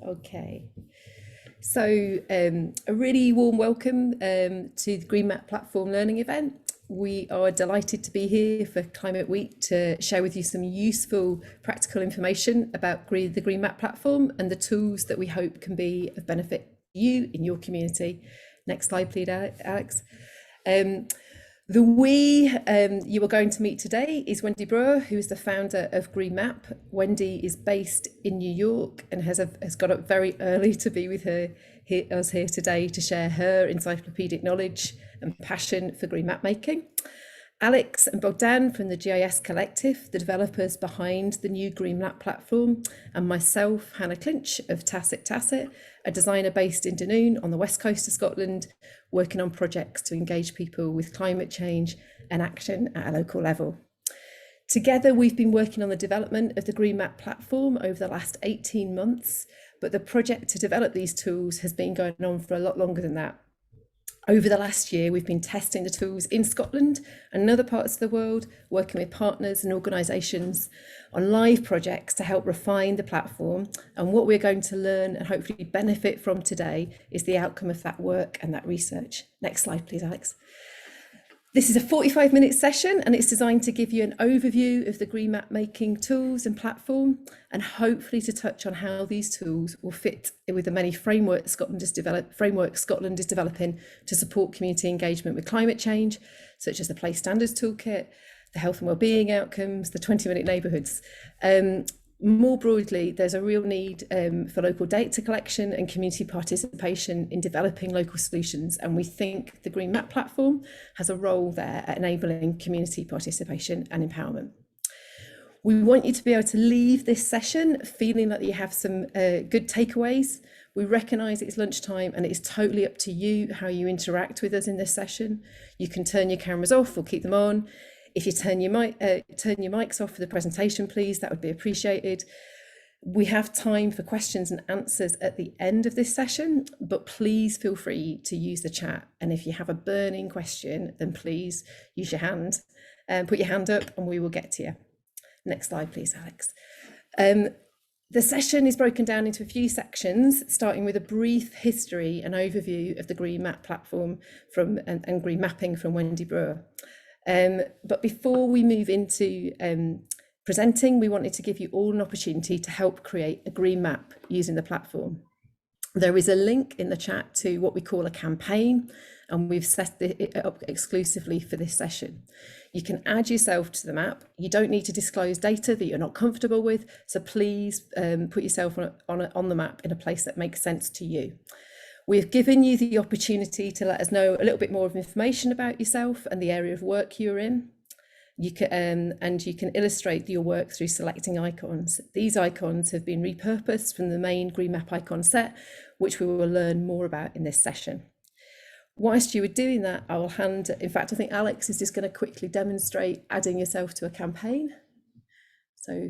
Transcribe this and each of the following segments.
Okay, so a really warm welcome to the Green Map Platform Learning event. We are delighted to be here for Climate Week to share with you some useful practical information about the Green Map Platform and the tools that we hope can be of benefit to you in your community. Next slide, please, Alex. The we you are going to meet today is Wendy Brewer, who is the founder of Green Map. Wendy is based in New York and has got up very early to be with us here today to share her encyclopedic knowledge and passion for green map making. Alex and Bogdan from the GISCollective, the developers behind the new Green Map platform, and myself, Hannah Clinch of Tacit Design, a designer based in Dunoon on the west coast of Scotland, working on projects to engage people with climate change and action at a local level. Together, we've been working on the development of the Green Map platform over the last 18 months, but the project to develop these tools has been going on for a lot longer than that. Over the last year, we've been testing the tools in Scotland and other parts of the world, working with partners and organisations on live projects to help refine the platform. And what we're going to learn and hopefully benefit from today is the outcome of that work and that research. Next slide, please, Alex. This is a 45-minute session and it's designed to give you an overview of the green map making tools and platform, and hopefully to touch on how these tools will fit with the many frameworks Scotland is developing to support community engagement with climate change, such as the Place Standards Toolkit, the health and wellbeing outcomes, the 20-minute neighbourhoods. More broadly, there's a real need for local data collection and community participation in developing local solutions, and we think the Green Map platform has a role there at enabling community participation and empowerment. We want you to be able to leave this session feeling that you have some good takeaways. We recognise it's lunchtime and it's totally up to you how you interact with us in this session. You can turn your cameras off or keep them on. If you turn your mics off for the presentation, please, that would be appreciated. We have time for questions and answers at the end of this session, but please feel free to use the chat. And if you have a burning question, then please use your hand and put your hand up and we will get to you. Next slide, please, Alex. The session is broken down into a few sections, starting with a brief history and overview of the Green Map platform and green mapping from Wendy Brewer. But before we move into presenting, we wanted to give you all an opportunity to help create a green map using the platform. There is a link in the chat to what we call a campaign, and we've set it up exclusively for this session. You can add yourself to the map. You don't need to disclose data that you're not comfortable with, so please put yourself on the map in a place that makes sense to you. We've given you the opportunity to let us know a little bit more of information about yourself and the area of work you're in. You can, and you can illustrate your work through selecting icons. These icons have been repurposed from the main Green Map icon set, which we will learn more about in this session. Whilst you were doing that, I will in fact, I think Alex is just going to quickly demonstrate adding yourself to a campaign. So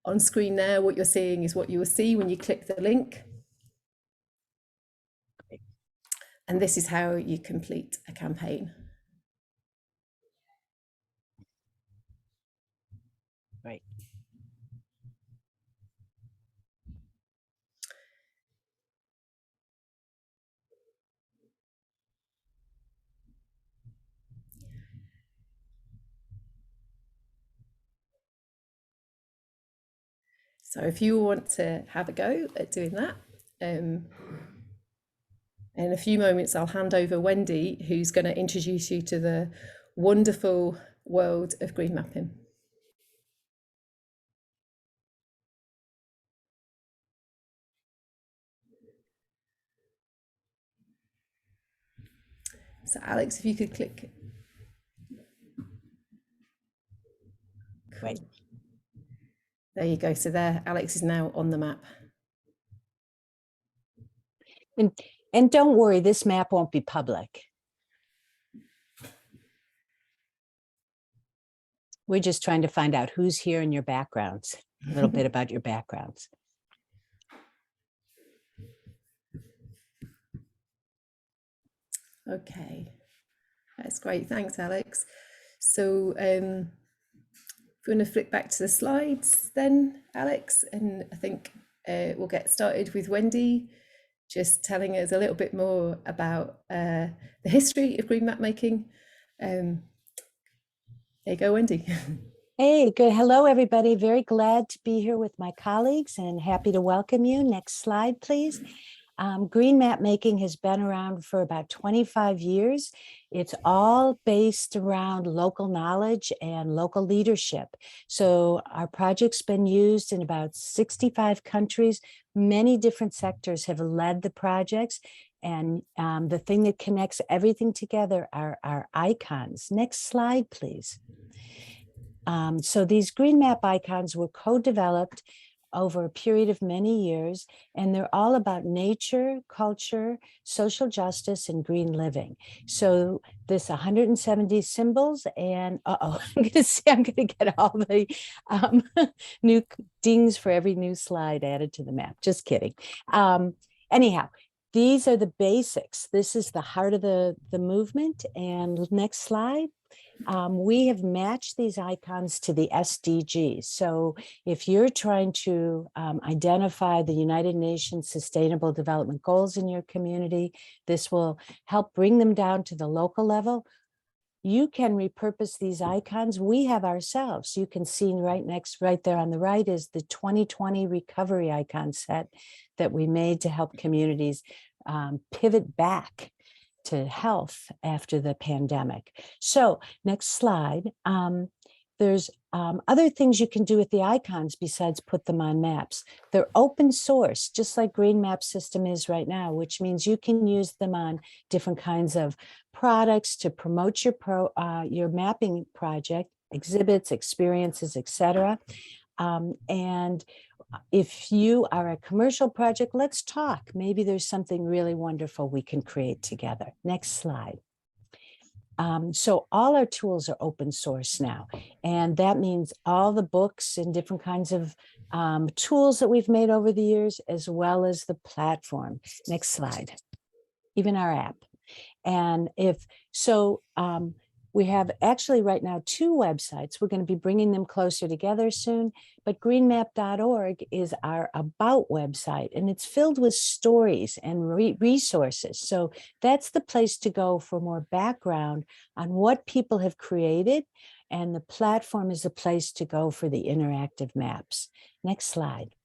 on screen now, what you're seeing is what you will see when you click the link. And this is how you complete a campaign. Right. So if you want to have a go at doing that, in a few moments, I'll hand over Wendy, who's going to introduce you to the wonderful world of green mapping. So Alex, if you could click. Great. There you go. So there, Alex is now on the map. And don't worry, this map won't be public. We're just trying to find out who's here in your backgrounds, a little bit about your backgrounds. Okay, that's great. Thanks, Alex. So if we're going to flip back to the slides then, Alex, and I think we'll get started with Wendy, just telling us a little bit more about the history of green mapmaking. There you go, Wendy. Hey, good. Hello, everybody. Very glad to be here with my colleagues and happy to welcome you. Next slide, please. Green mapmaking has been around for about 25 years. It's all based around local knowledge and local leadership. So our project's been used in about 65 countries. Many different sectors have led the projects. And the thing that connects everything together are our icons. Next slide, please. So these green map icons were co-developed over a period of many years, and they're all about nature, culture, social justice, and green living. So this 170 symbols, and I'm gonna get all the new dings for every new slide added to the map. Just kidding. Anyhow, these are the basics. This is the heart of the movement. And next slide. We have matched these icons to the SDGs. So if you're trying to identify the United Nations Sustainable Development Goals in your community, this will help bring them down to the local level. You can repurpose these icons. We have ourselves. You can see right there on the right is the 2020 recovery icon set that we made to help communities pivot back to health after the pandemic. So next slide. There's other things you can do with the icons besides put them on maps. They're open source, just like Green Map System is right now, which means you can use them on different kinds of products to promote your mapping project, exhibits, experiences, etc. And if you are a commercial project, let's talk. Maybe there's something really wonderful we can create together. Next slide. So all our tools are open source now, and that means all the books and different kinds of tools that we've made over the years, as well as the platform. Next slide. Even our app. And we have actually right now 2 websites. We're going to be bringing them closer together soon, but greenmap.org is our about website, and it's filled with stories and resources. So that's the place to go for more background on what people have created, and the platform is a place to go for the interactive maps. Next slide.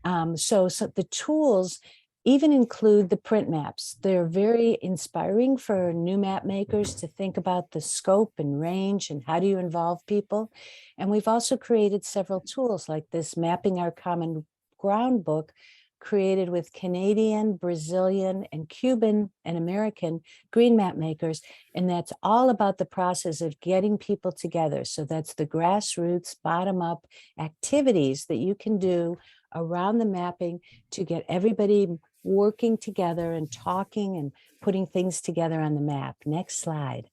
So the tools even include the print maps. They're very inspiring for new map makers to think about the scope and range and how do you involve people. And we've also created several tools like this Mapping Our Common Ground book, created with Canadian, Brazilian, and Cuban and American green map makers. And that's all about the process of getting people together. So that's the grassroots, bottom-up activities that you can do around the mapping to get everybody working together and talking and putting things together on the map. Next slide.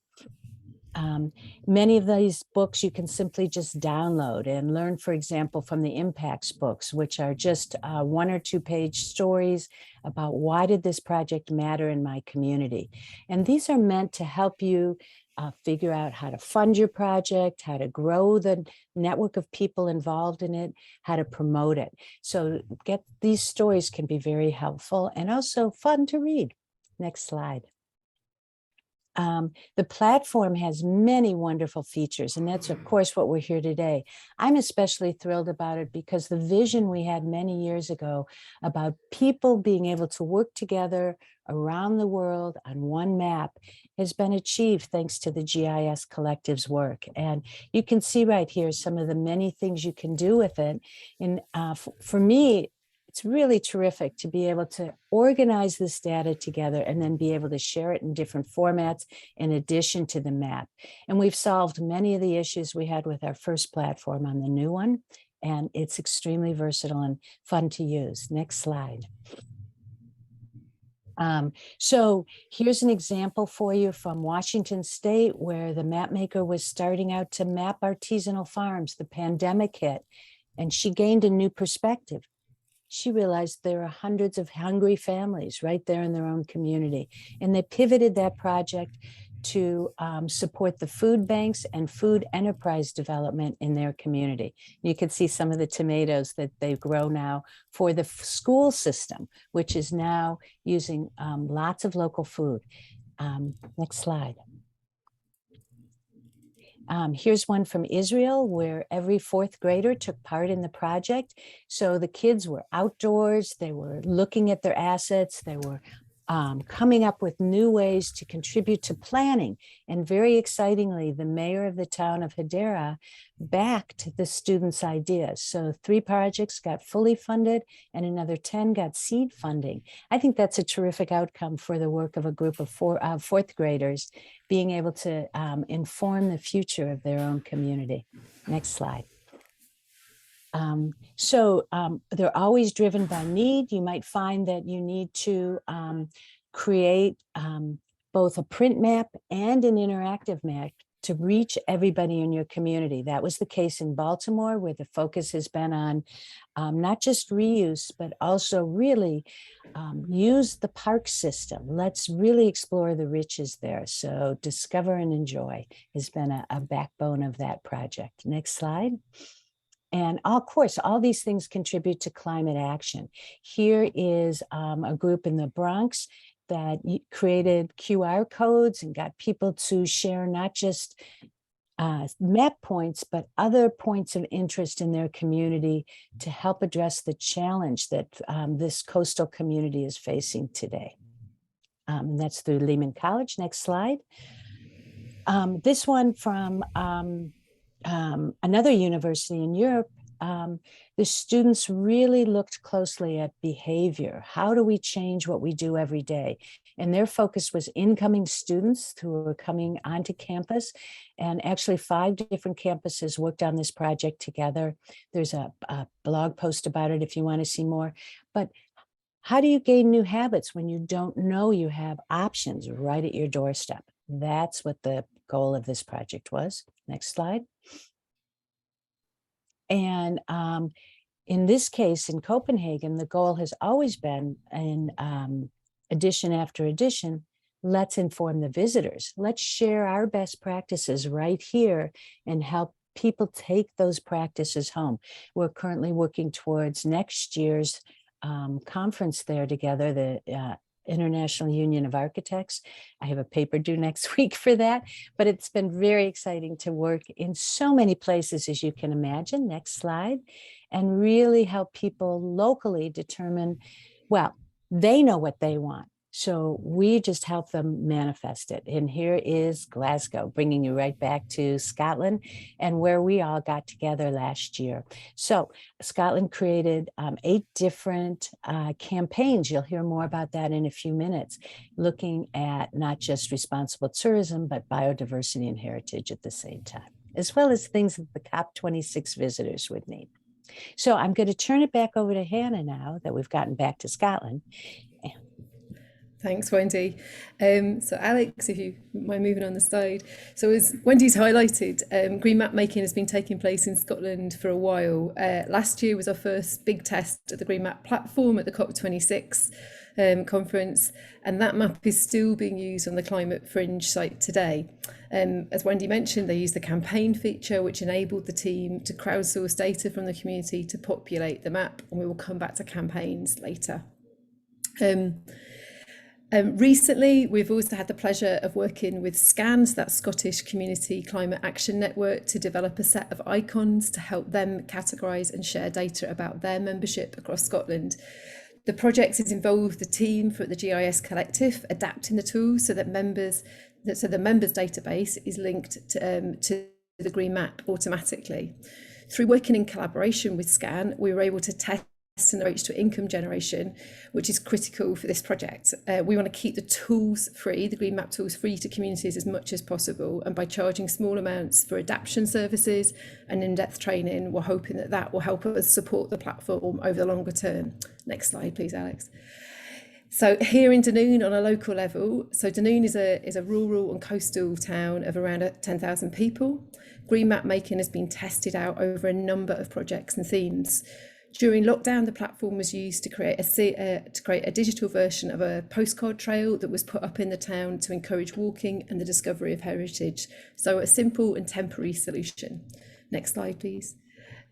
Many of these books you can simply just download and learn, for example, from the impacts books, which are just 1 or 2 page stories about why did this project matter in my community. And these are meant to help you figure out how to fund your project, how to grow the network of people involved in it, how to promote it. So these stories can be very helpful and also fun to read. Next slide. The platform has many wonderful features, and that's, of course, what we're here today. I'm especially thrilled about it because the vision we had many years ago about people being able to work together around the world on one map has been achieved thanks to the GISCollective's work. And you can see right here some of the many things you can do with it. And for me, it's really terrific to be able to organize this data together and then be able to share it in different formats in addition to the map. And we've solved many of the issues we had with our first platform on the new one, and it's extremely versatile and fun to use. Next slide. So here's an example for you from Washington State, where the map maker was starting out to map artisanal farms. The pandemic hit, and she gained a new perspective. She realized there are hundreds of hungry families right there in their own community. And they pivoted that project to support the food banks and food enterprise development in their community. You can see some of the tomatoes that they grow now for the school system, which is now using lots of local food. Next slide. Here's one from Israel where every fourth grader took part in the project. So the kids were outdoors, they were looking at their assets, they were coming up with new ways to contribute to planning. And very excitingly, the mayor of the town of Hadera backed the students' ideas. So 3 projects got fully funded and another 10 got seed funding. I think that's a terrific outcome for the work of a group of fourth graders being able to inform the future of their own community. Next slide. They're always driven by need. You might find that you need to create both a print map and an interactive map to reach everybody in your community. That was the case in Baltimore, where the focus has been on not just reuse, but also really use the park system. Let's really explore the riches there. So discover and enjoy has been a backbone of that project. Next slide. And of course, all these things contribute to climate action. Here is a group in the Bronx that created QR codes and got people to share not just map points, but other points of interest in their community to help address the challenge that this coastal community is facing today. And that's through Lehman College. Next slide. This one from another university in Europe. The students really looked closely at behavior. How do we change what we do every day? And their focus was incoming students who were coming onto campus. And actually 5 different campuses worked on this project together. There's a blog post about it if you want to see more. But how do you gain new habits when you don't know you have options right at your doorstep? That's what the goal of this project was. Next slide. And in this case, in Copenhagen, the goal has always been, in edition after edition, let's inform the visitors. Let's share our best practices right here and help people take those practices home. We're currently working towards next year's conference there together, the International Union of Architects. I have a paper due next week for that, but it's been very exciting to work in so many places, as you can imagine. Next slide. And really help people locally determine, well, they know what they want. So we just help them manifest it. And here is Glasgow, bringing you right back to Scotland and where we all got together last year. So Scotland created 8 different campaigns. You'll hear more about that in a few minutes, looking at not just responsible tourism, but biodiversity and heritage at the same time, as well as things that the COP26 visitors would need. So I'm going to turn it back over to Hannah now that we've gotten back to Scotland. Thanks, Wendy. So Alex, if you mind moving on the slide. So as Wendy's highlighted, green map making has been taking place in Scotland for a while. Last year was our first big test of the Green Map platform at the COP26 conference, and that map is still being used on the Climate Fringe site today. As Wendy mentioned, they used the campaign feature, which enabled the team to crowdsource data from the community to populate the map, and we will come back to campaigns later. Recently, we've also had the pleasure of working with SCANS, that Scottish Community Climate Action Network, to develop a set of icons to help them categorise and share data about their membership across Scotland. The project has involved the team for the GISCollective adapting the tool so that the members' database is linked to the Green Map automatically. Through working in collaboration with SCAN, we were able to test and approach to income generation, which is critical for this project. We want to keep the tools free, the Green Map tools free to communities as much as possible, and by charging small amounts for adaptation services and in-depth training, we're hoping that that will help us support the platform over the longer term. Next slide, please, Alex. So here in Dunoon on a local level, so Dunoon is a rural and coastal town of around 10,000 people. Green map making has been tested out over a number of projects and themes. During lockdown, the platform was used to create a digital version of a postcard trail that was put up in the town to encourage walking and the discovery of heritage. So a simple and temporary solution. Next slide, please.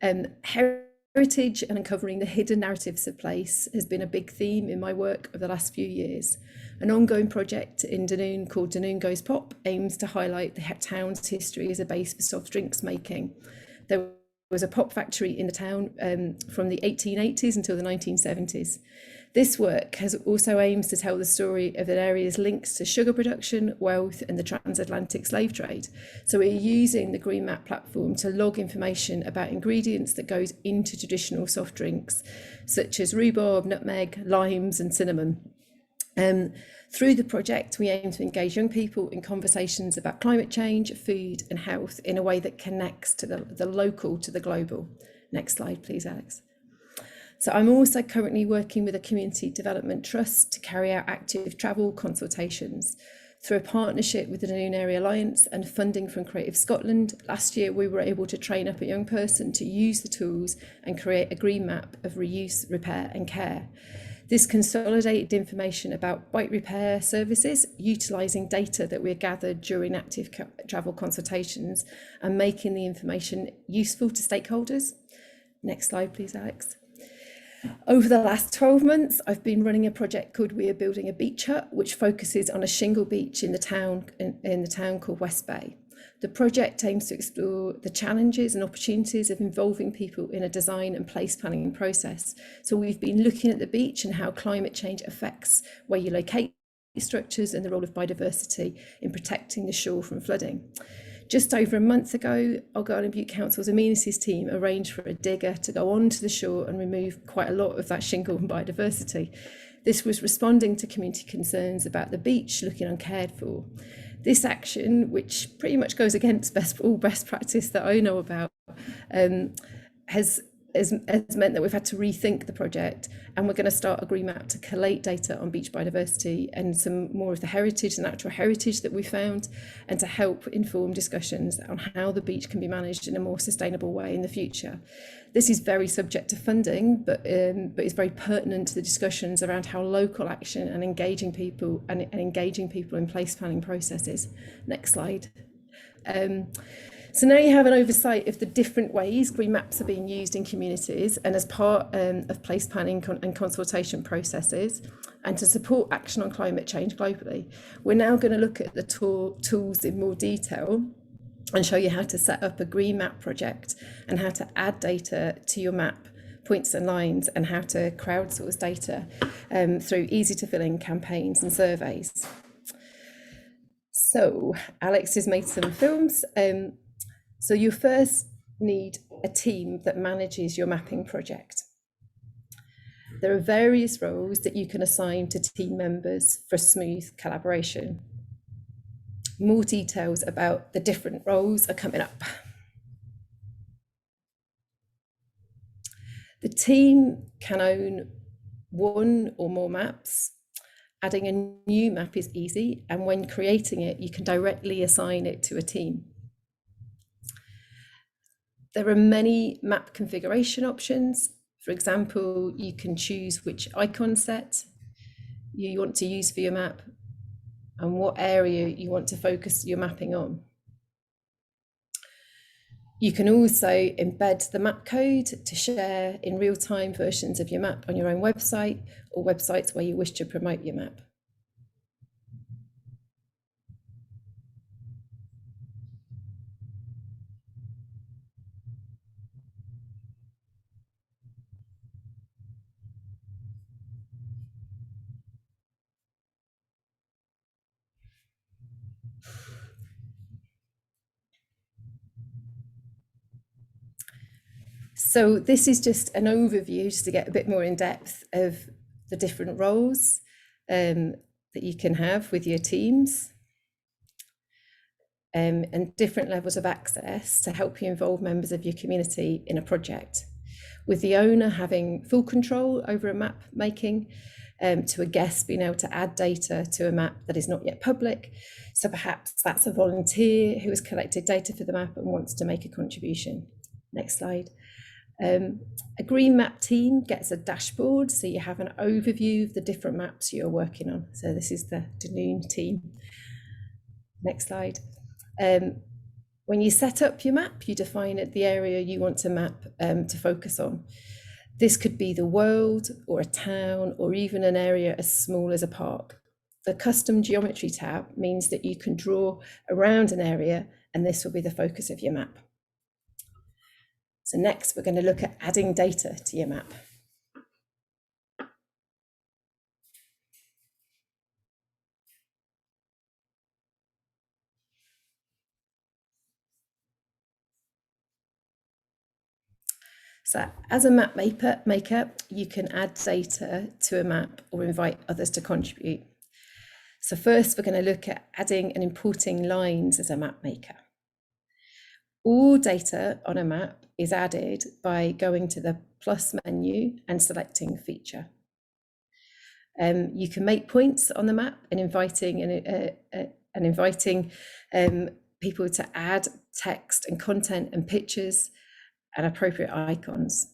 Heritage and uncovering the hidden narratives of place has been a big theme in my work over the last few years. An ongoing project in Dunoon called Dunoon Goes Pop aims to highlight the town's history as a base for soft drinks making. There was a pop factory in the town from the 1880s until the 1970s. This work has also aims to tell the story of an area's links to sugar production, wealth, and the transatlantic slave trade. So we're using the Green Map platform to log information about ingredients that goes into traditional soft drinks, such as rhubarb, nutmeg, limes, and cinnamon. Through the project, we aim to engage young people in conversations about climate change, food, and health in a way that connects to the local to the global. Next slide, please, Alex. So I'm also currently working with a community development trust to carry out active travel consultations. Through a partnership with the Dunoon Area Alliance and funding from Creative Scotland, last year we were able to train up a young person to use the tools and create a green map of reuse, repair, and care. This consolidated information about bike repair services, utilising data that we gathered during active travel consultations and making the information useful to stakeholders. Next slide, please, Alex. Over the last 12 months, I've been running a project called We Are Building a Beach Hut, which focuses on a shingle beach in the town called West Bay. The project aims to explore the challenges and opportunities of involving people in a design and place planning process. So we've been looking at the beach and how climate change affects where you locate structures and the role of biodiversity in protecting the shore from flooding. Just over a month ago, Argyll and Bute Council's amenities team arranged for a digger to go onto the shore and remove quite a lot of that shingle and biodiversity. This was responding to community concerns about the beach looking uncared for. This action, which pretty much goes against all best practice that I know about, has meant that we've had to rethink the project, and we're going to start a green map to collate data on beach biodiversity and some more of the heritage, the natural heritage that we found, and to help inform discussions on how the beach can be managed in a more sustainable way in the future. This is very subject to funding, but it's very pertinent to the discussions around how local action and engaging people in place planning processes. Next slide. So now you have an oversight of the different ways green maps are being used in communities and as part of place planning and consultation processes, and to support action on climate change globally. We're now going to look at the tools in more detail and show you how to set up a green map project and how to add data to your map, points and lines, and how to crowdsource data through easy to fill in campaigns and surveys. So Alex has made some films. So you first need a team that manages your mapping project. There are various roles that you can assign to team members for smooth collaboration. More details about the different roles are coming up. The team can own one or more maps. Adding a new map is easy, and when creating it, you can directly assign it to a team. There are many map configuration options. For example, you can choose which icon set you want to use for your map and what area you want to focus your mapping on. You can also embed the map code to share in real-time versions of your map on your own website or websites where you wish to promote your map. So this is just an overview, just to get a bit more in depth of the different roles that you can have with your teams, and different levels of access to help you involve members of your community in a project, with the owner having full control over a map making, to a guest being able to add data to a map that is not yet public. So perhaps that's a volunteer who has collected data for the map and wants to make a contribution. Next slide. A Green Map team gets a dashboard, so you have an overview of the different maps you're working on. So this is the Dunoon team. Next slide. When you set up your map, you define the area you want to map to focus on. This could be the world or a town or even an area as small as a park. The custom geometry tab means that you can draw around an area, and this will be the focus of your map. So next, we're going to look at adding data to your map. So as a map maker, you can add data to a map or invite others to contribute. So first, we're going to look at adding and importing lines as a map maker. All data on a map is added by going to the plus menu and selecting feature. You can make points on the map and inviting people to add text and content and pictures and appropriate icons.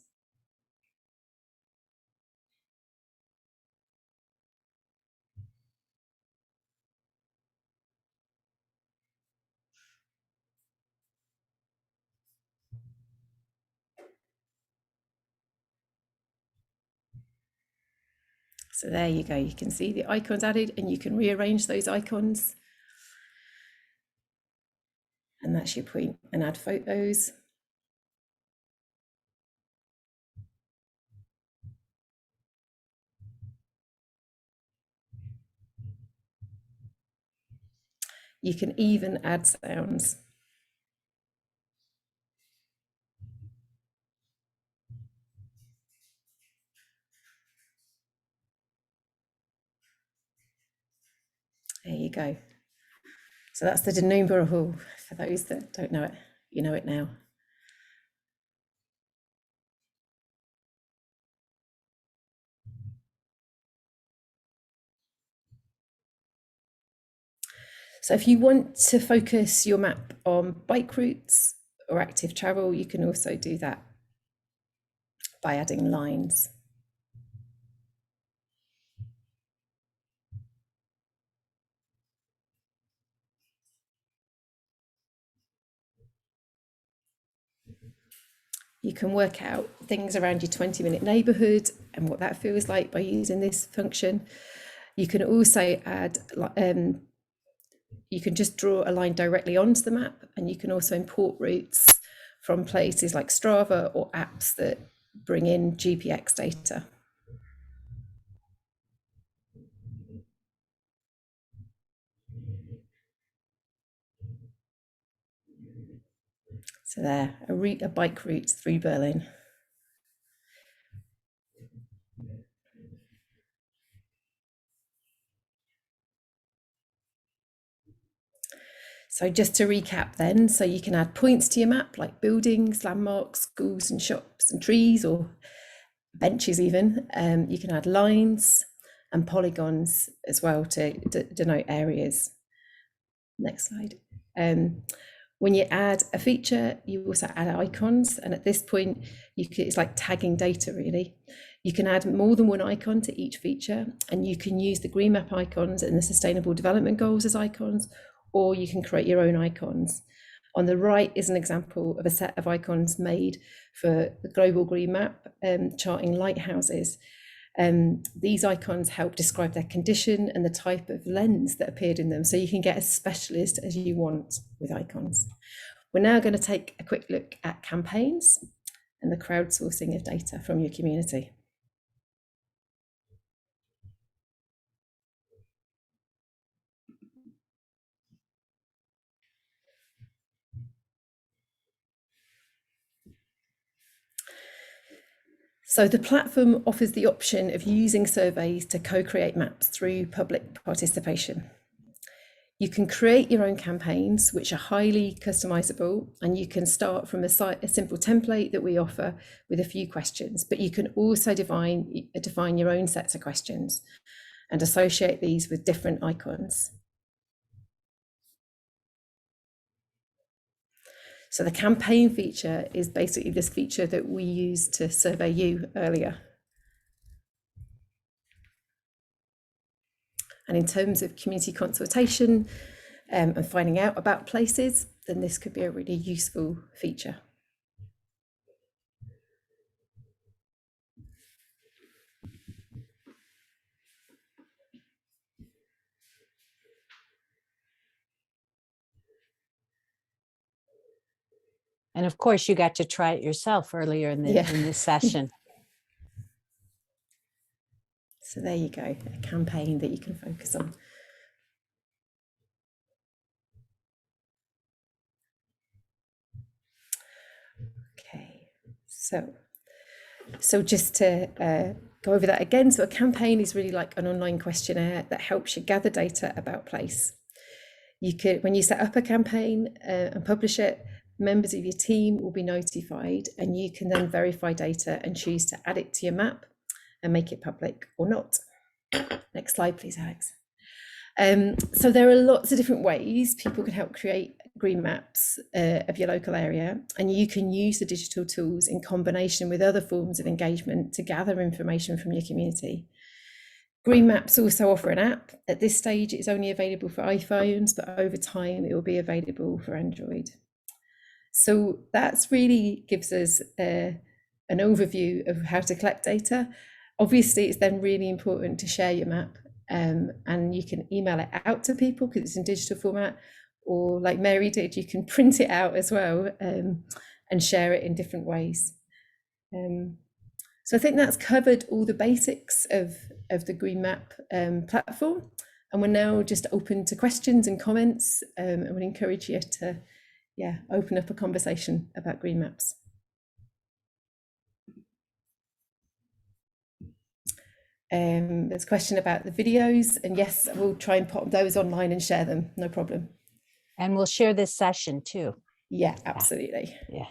So there you go, you can see the icons added, and you can rearrange those icons. And that's your point, and add photos. You can even add sounds. There you go. So that's the Dunoon Borough Hall. For those that don't know it, you know it now. So if you want to focus your map on bike routes or active travel, you can also do that by adding lines. You can work out things around your 20-minute neighbourhood and what that feels like by using this function. You can also add, you can just draw a line directly onto the map, and you can also import routes from places like Strava or apps that bring in GPX data. So there, a bike route through Berlin. So just to recap then, so you can add points to your map like buildings, landmarks, schools and shops and trees or benches even. You can add lines and polygons as well to denote areas. Next slide. When you add a feature, you also add icons, and at this point, it's like tagging data really. You can add more than one icon to each feature, and you can use the Green Map icons and the Sustainable Development Goals as icons, or you can create your own icons. On the right is an example of a set of icons made for the Global Green Map, charting lighthouses. These icons help describe their condition and the type of lens that appeared in them, so you can get as specialist as you want with icons. We're now going to take a quick look at campaigns and the crowdsourcing of data from your community. So the platform offers the option of using surveys to co-create maps through public participation. You can create your own campaigns, which are highly customizable, and you can start from a simple template that we offer with a few questions, but you can also define your own sets of questions and associate these with different icons. So the campaign feature is basically this feature that we used to survey you earlier. And in terms of community consultation and finding out about places, then this could be a really useful feature. And of course, you got to try it yourself earlier in this session. So there you go, a campaign that you can focus on. Okay, so just to go over that again, so a campaign is really like an online questionnaire that helps you gather data about place. You could, when you set up a campaign and publish it, members of your team will be notified, and you can then verify data and choose to add it to your map and make it public or not. Next slide, please, Alex. So there are lots of different ways people can help create green maps of your local area, and you can use the digital tools in combination with other forms of engagement to gather information from your community. Green Maps also offer an app. At this stage, it's only available for iPhones, but over time it will be available for Android. So that's really gives us an overview of how to collect data. Obviously, it's then really important to share your map, and you can email it out to people because it's in digital format, or like Mary did, you can print it out as well and share it in different ways. So I think that's covered all the basics of the Green Map platform, and we're now just open to questions and comments, and would encourage you to open up a conversation about green maps. There's a question about the videos, and yes, we'll try and pop those online and share them, no problem. And we'll share this session too. Yeah, absolutely. Yeah.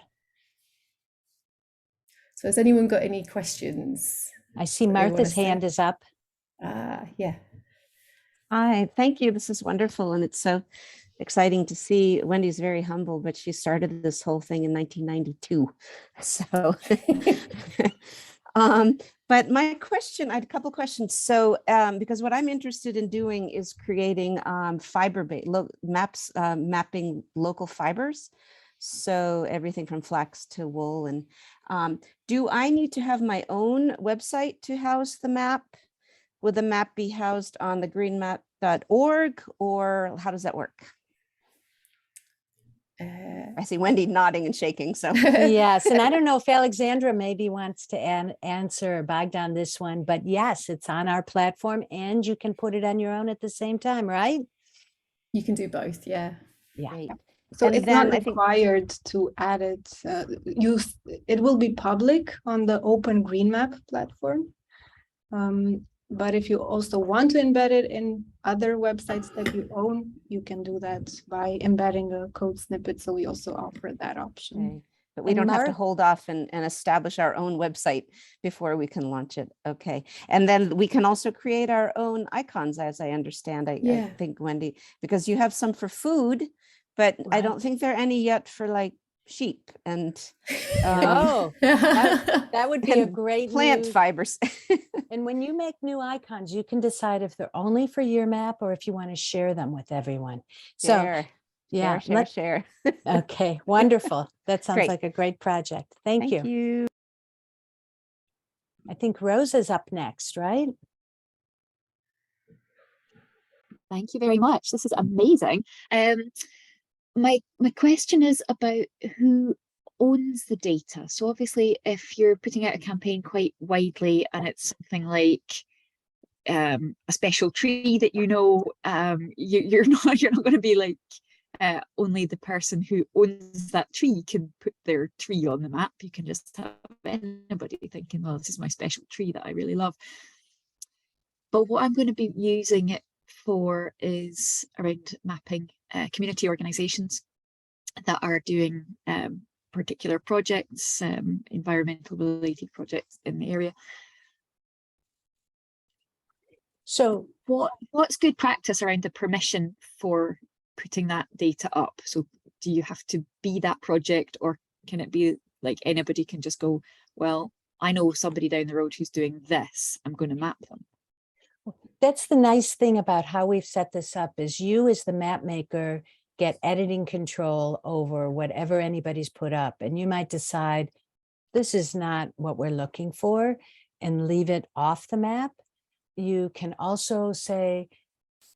So has anyone got any questions? I see Martha's hand is up. Yeah. Hi, thank you. This is wonderful. And it's so exciting to see. Wendy's very humble, but she started this whole thing in 1992. So, but my question, I had a couple questions. So, because what I'm interested in doing is creating fiber-based maps, mapping local fibers. So everything from flax to wool. And do I need to have my own website to house the map? Would the map be housed on the greenmap.org, or how does that work? I see Wendy nodding and shaking. So yes, and I don't know if Alexandra maybe wants to answer Bogdan this one, but yes, it's on our platform, and you can put it on your own at the same time, right? You can do both, yeah. Yeah. great. So And it's then not I think- required to add it. It will be public on the Open Green Map platform. But if you also want to embed it in other websites that you own, you can do that by embedding a code snippet. So we also offer that option. Okay. But we And don't have to Mark- hold off and establish our own website before we can launch it. Okay. And then we can also create our own icons, as I understand, I think, Wendy, because you have some for food, but I Right. don't think there are any yet for like sheep and Oh, that would be a and great plant new- fibers. And when you make new icons, you can decide if they're only for your map or if you want to share them with everyone. So Share, yeah, share. okay, wonderful. That sounds Great. like a great project. Thank you. you. I think Rose is up next, right? Thank you very much. This is amazing. My question is about who owns the data. So obviously, if you're putting out a campaign quite widely and it's something like a special tree that you're not going to be like only the person who owns that tree can put their tree on the map. You can just have anybody thinking, well, this is my special tree that I really love. But what I'm going to be using it for is around mapping community organizations that are doing particular projects, environmental related projects in the area. So What's good practice around the permission for putting that data up? So do you have to be that project, or can it be like anybody can just go, well, I know somebody down the road who's doing this, I'm going to map them? That's the nice thing about how we've set this up, is you as the map maker get editing control over whatever anybody's put up. And you might decide this is not what we're looking for and leave it off the map. You can also say,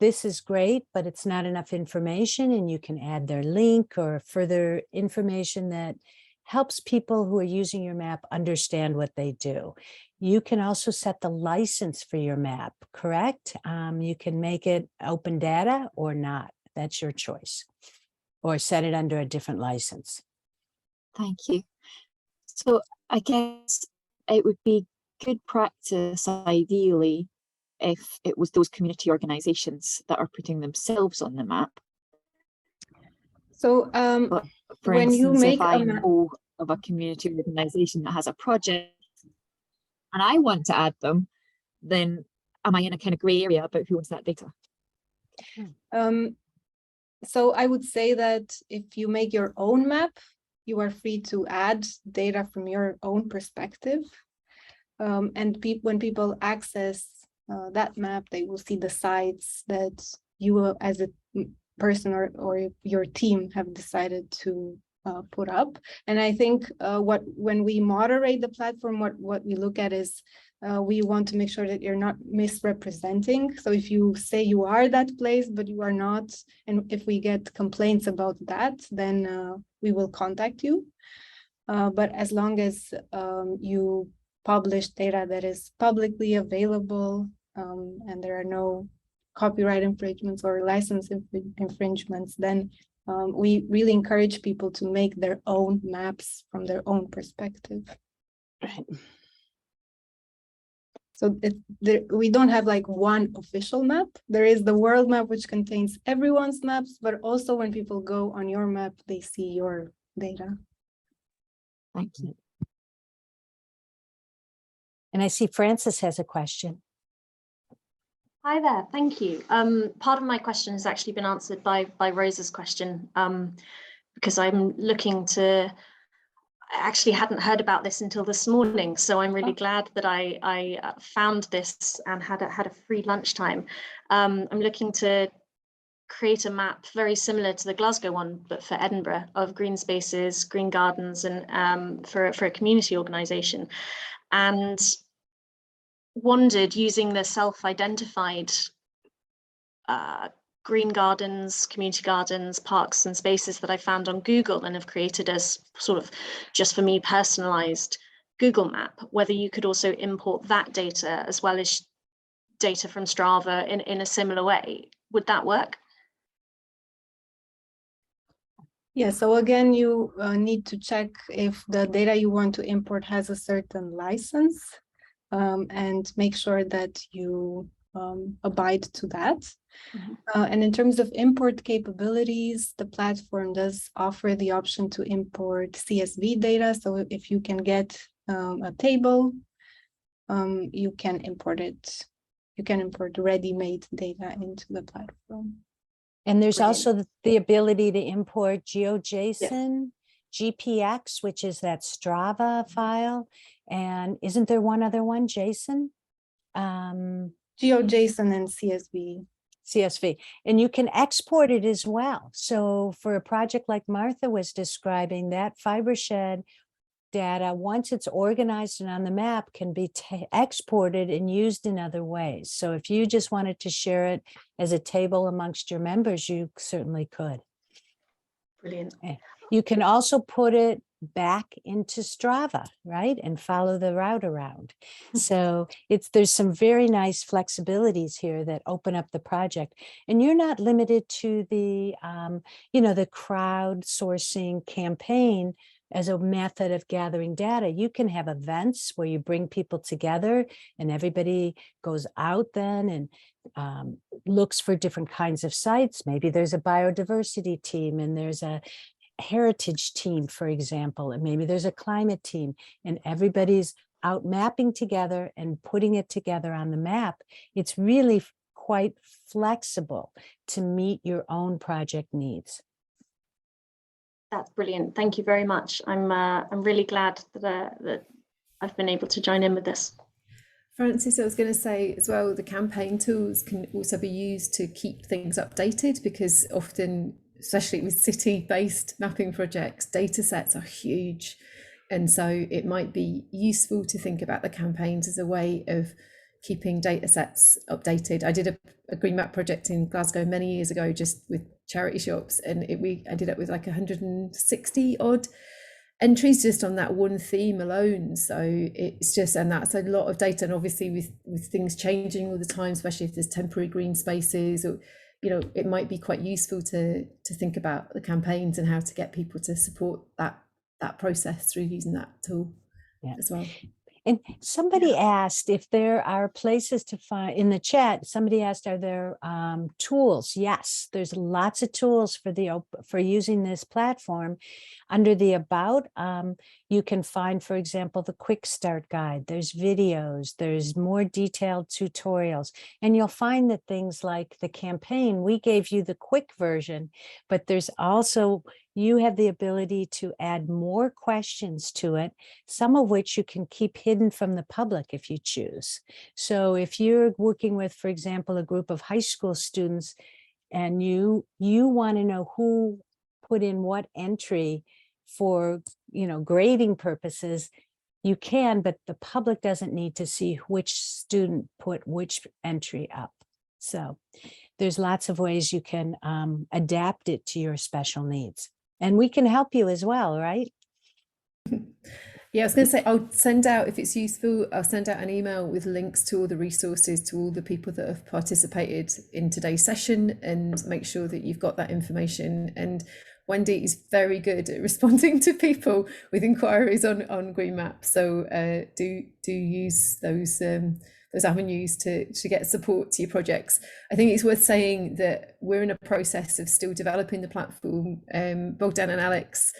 this is great, but it's not enough information, and you can add their link or further information that helps people who are using your map understand what they do. You can also set the license for your map, correct? You can make it open data or not. That's your choice. Or set it under a different license. Thank you. So I guess it would be good practice, ideally, if it was those community organizations that are putting themselves on the map. So But for when you instance, make if a I map, know of a community organization that has a project and I want to add them, then am I in a kind of gray area about who owns that data? so I would say that if you make your own map, you are free to add data from your own perspective. And when people access that map, they will see the sites that you as a person or your team have decided to put up. And I think when we moderate the platform, what we look at is we want to make sure that you're not misrepresenting. So if you say you are that place, but you are not, and if we get complaints about that, then we will contact you. But as long as you publish data that is publicly available and there are no copyright infringements or license infringements, then we really encourage people to make their own maps from their own perspective. Right. So we don't have like one official map. There is the world map, which contains everyone's maps, but also when people go on your map, they see your data. Thank you. And I see Frances has a question. Hi there, thank you. Part of my question has actually been answered by Rosa's question, because I'm looking to, I actually hadn't heard about this until this morning, so I'm really glad that I found this and had a free lunchtime. I'm looking to create a map very similar to the Glasgow one, but for Edinburgh, of green spaces, green gardens, and for a community organisation, and wondered, using the self-identified green gardens, community gardens, parks and spaces that I found on Google and have created as sort of just for me personalized Google map, whether you could also import that data as well as data from Strava in a similar way. Would that work? Yeah, so again, you need to check if the data you want to import has a certain license and make sure that you abide to that. Mm-hmm. And in terms of import capabilities, the platform does offer the option to import CSV data. So if you can get a table, you can import it. You can import ready-made data into the platform. And there's Brilliant. also the ability to import GeoJSON, GPX, which is that Strava file. And isn't there one other one, JSON? GeoJSON and CSV. CSV, and you can export it as well. So for a project like Martha was describing, that FiberShed data, once it's organized and on the map, can be exported and used in other ways. So if you just wanted to share it as a table amongst your members, you certainly could. Brilliant. You can also put it back into Strava, right? And follow the route around. So there's some very nice flexibilities here that open up the project. And you're not limited to the, the crowdsourcing campaign as a method of gathering data. You can have events where you bring people together and everybody goes out then and looks for different kinds of sites. Maybe there's a biodiversity team and there's a heritage team, for example, and maybe there's a climate team, and everybody's out mapping together and putting it together on the map. It's really quite flexible to meet your own project needs. That's brilliant. Thank you very much. I'm really glad that I've been able to join in with this. Francis, I was going to say as well, the campaign tools can also be used to keep things updated, because often, especially with city-based mapping projects, data sets are huge. And so it might be useful to think about the campaigns as a way of keeping data sets updated. I did a green map project in Glasgow many years ago, just with charity shops, and we ended up with like 160 odd entries just on that one theme alone. So it's just, and that's a lot of data. And obviously with things changing all the time, especially if there's temporary green spaces, or it might be quite useful to think about the campaigns and how to get people to support that process through using that tool as well. And somebody asked if there are places to find, in the chat, somebody asked, are there tools? Yes, there's lots of tools for using this platform. Under the About, you can find, for example, the Quick Start Guide. There's videos, there's more detailed tutorials, and you'll find that things like the campaign, we gave you the quick version, but there's also, you have the ability to add more questions to it, some of which you can keep hidden from the public if you choose. So if you're working with, for example, a group of high school students, and you want to know who put in what entry for grading purposes, you can, but the public doesn't need to see which student put which entry up. So there's lots of ways you can adapt it to your special needs. And we can help you as well, right? Yeah, I was going to say, I'll send out, if it's useful, I'll send out an email with links to all the resources, to all the people that have participated in today's session, and make sure that you've got that information. And Wendy is very good at responding to people with inquiries on Green Map. So do use those avenues to get support to your projects. I think it's worth saying that we're in a process of still developing the platform. Bogdan and Alex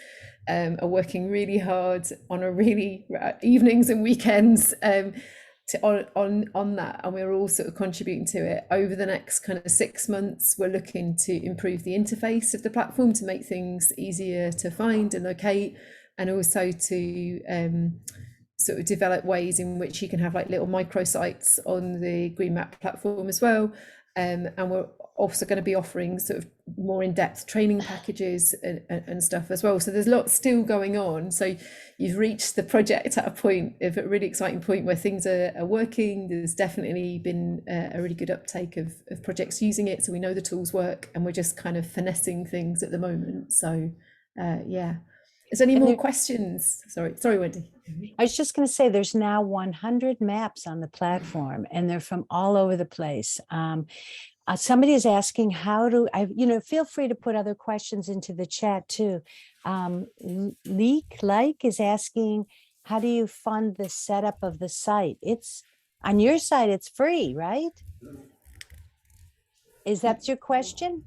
are working really hard on evenings and weekends on that, and we're all sort of contributing to it. Over the next kind of 6 months, we're looking to improve the interface of the platform to make things easier to find and locate, and also to sort of develop ways in which you can have like little microsites on the Green Map platform as well. And we're also going to be offering sort of more in-depth training packages and stuff as well. So there's lots still going on. So you've reached the project at a really exciting point where things are working. There's definitely been a really good uptake of projects using it. So we know the tools work, and we're just kind of finessing things at the moment. So yeah. Is there any more questions? Sorry, Wendy. I was just going to say, there's now 100 maps on the platform, and they're from all over the place. Somebody is asking how do I, feel free to put other questions into the chat too. Like is asking, how do you fund the setup of the site? It's on your site, it's free, right? Is that your question?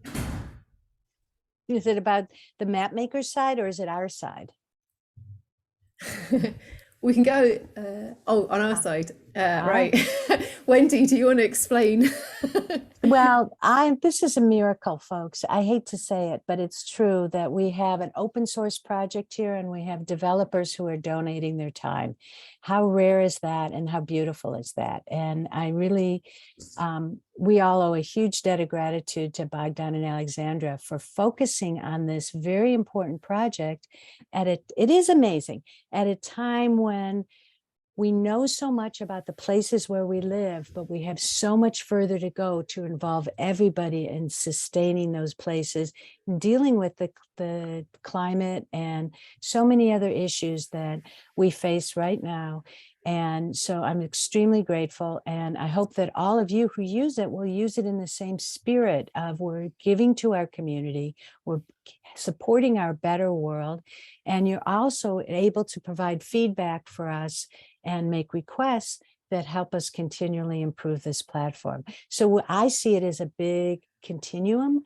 Is it about the map maker side, or is it our side? We can go on our side, right? Wendy, do you want to explain? Well, this is a miracle, folks. I hate to say it, but it's true that we have an open source project here, and we have developers who are donating their time. How rare is that, and how beautiful is that? And I really, we all owe a huge debt of gratitude to Bogdan and Alexandra for focusing on this very important project. It is amazing at a time when we know so much about the places where we live, but we have so much further to go to involve everybody in sustaining those places, and dealing with the climate and so many other issues that we face right now. And so I'm extremely grateful, and I hope that all of you who use it will use it in the same spirit of we're giving to our community, we're supporting our better world, and you're also able to provide feedback for us and make requests that help us continually improve this platform. So I see it as a big continuum.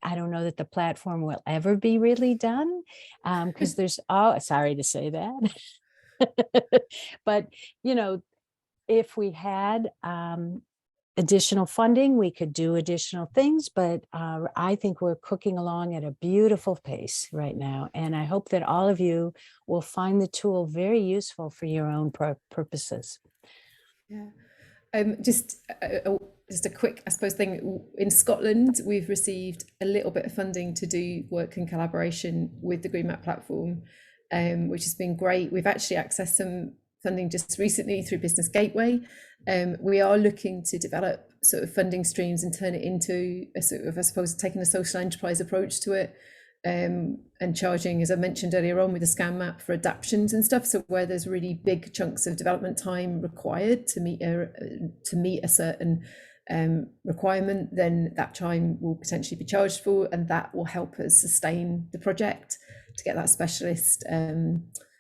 I don't know that the platform will ever be really done, because there's sorry to say that. But, if we had additional funding, we could do additional things, but I think we're cooking along at a beautiful pace right now. And I hope that all of you will find the tool very useful for your own purposes. Yeah. Just a quick, I suppose, thing. In Scotland, we've received a little bit of funding to do work in collaboration with the Green Map platform, which has been great. We've actually accessed some funding just recently through Business Gateway. We are looking to develop sort of funding streams and turn it into a sort of, I suppose, taking a social enterprise approach to it, and charging, as I mentioned earlier on, with the scan map for adaptions and stuff. So where there's really big chunks of development time required to meet a certain requirement, then that time will potentially be charged for, and that will help us sustain the project to get that specialist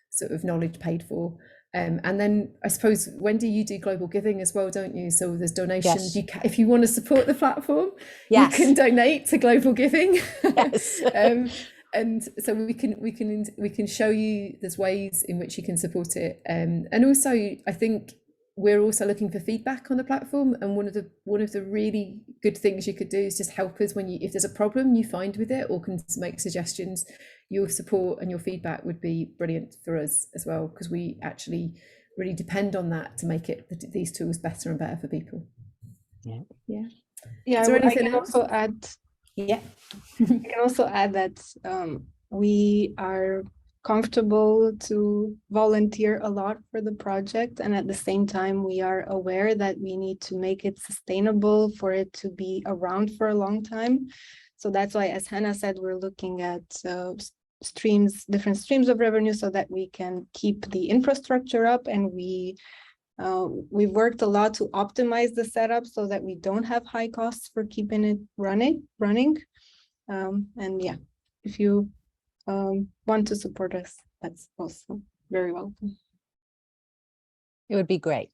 sort of knowledge paid for. And then I suppose, Wendy, you do global giving as well, don't you? So there's donations. Yes. If you want to support the platform, Yes. you can donate to global giving. Yes. And so we can show you there's ways in which you can support it. And also, I think we're also looking for feedback on the platform. And one of the really good things you could do is just help us if there's a problem you find with it or can make suggestions. Your support and your feedback would be brilliant for us as well, because we actually really depend on that to make these tools better and better for people. Yeah. Yeah. Yeah, Is there I anything can else? also add. Yeah. I can also add that we are comfortable to volunteer a lot for the project, and at the same time we are aware that we need to make it sustainable for it to be around for a long time. So that's why, as Hannah said, we're looking at different streams of revenue so that we can keep the infrastructure up, and we've worked a lot to optimize the setup so that we don't have high costs for keeping it running. And yeah, if you want to support us, that's also very welcome. It would be great.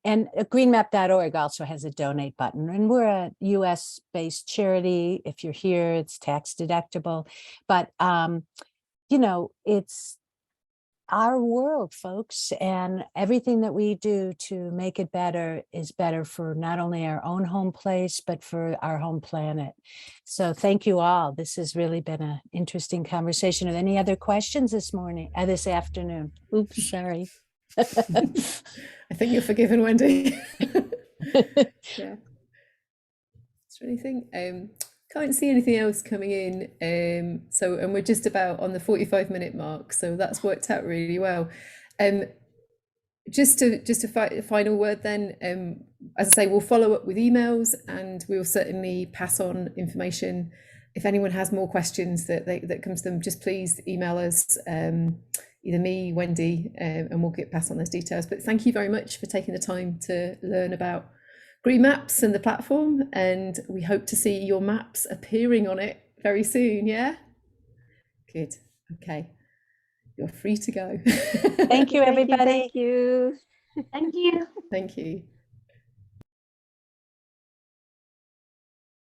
And greenmap.org also has a donate button, and we're a US-based charity. If you're here, it's tax deductible, but you know, it's our world, folks, and everything that we do to make it better is better for not only our own home place, but for our home planet. So thank you all. This has really been an interesting conversation. Are there any other questions this afternoon? Oops, sorry. I think you're forgiven, Wendy. Yeah. Is there anything? Can't see anything else coming in. And we're just about on the 45-minute mark, so that's worked out really well. Just a final word then. As I say, we'll follow up with emails, and we'll certainly pass on information. If anyone has more questions that comes to them, just please email us, either me, Wendy, and we'll pass on those details. But thank you very much for taking the time to learn about Green Maps and the platform, and we hope to see your maps appearing on it very soon. Yeah, good. Okay, you're free to go. Thank you, everybody. Thank you. Thank you. Thank you.